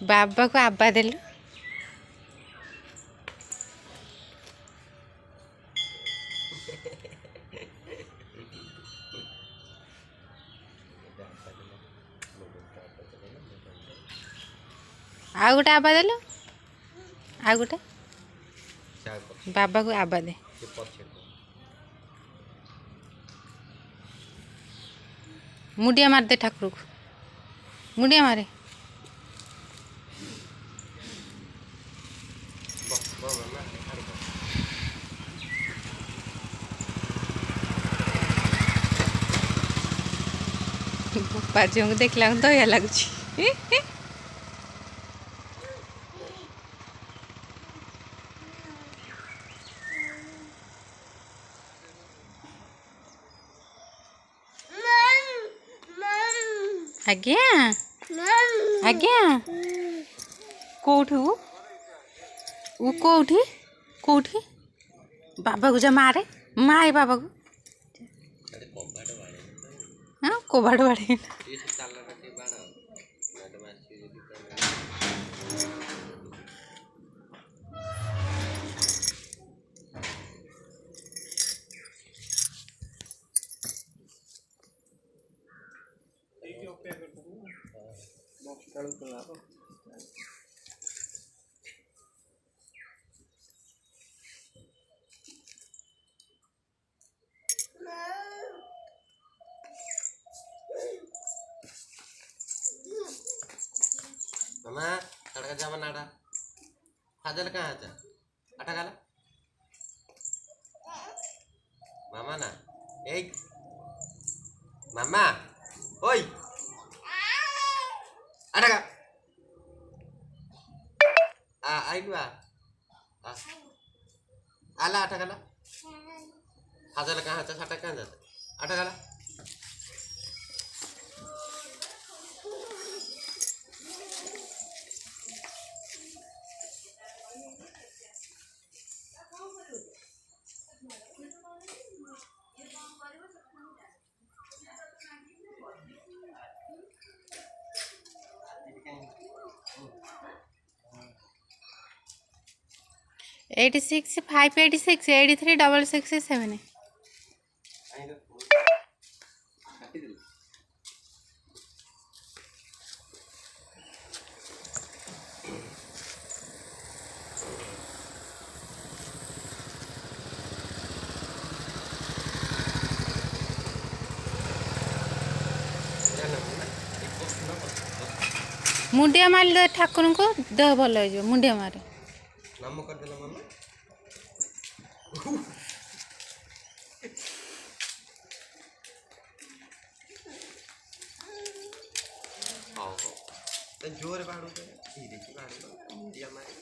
बाबा को आबा देलु आ गोटे आबा देलु आ गोटे बाबा को आबा दे मुंडिया मार दे ठाकुर को मुंडिया मारे बाजी को देखला दया लगुच आज्ञा आज्ञा कौठू वो कौठी कौठी बाबा को जा मारे मारे बाबा को हाँ कोबाड़ बाड़े 妈妈，他那个家伙拿的，他在那干啥子？啊，他干了？妈妈呢？哎，妈妈，oi，啊，他干？啊，哎lu啊，啊，आला आटा गाला हाजाला कहाँ हाचा साटा कहाँ जाता आटा गाला एटी 586 83 667 मुंडिया मार ठाकुर को देह भल हो मुंडिया मारे नाम कर देला मम्मी आओ तो जोर बाड़ू के धीरे की बाड़ू मुंडिया मारे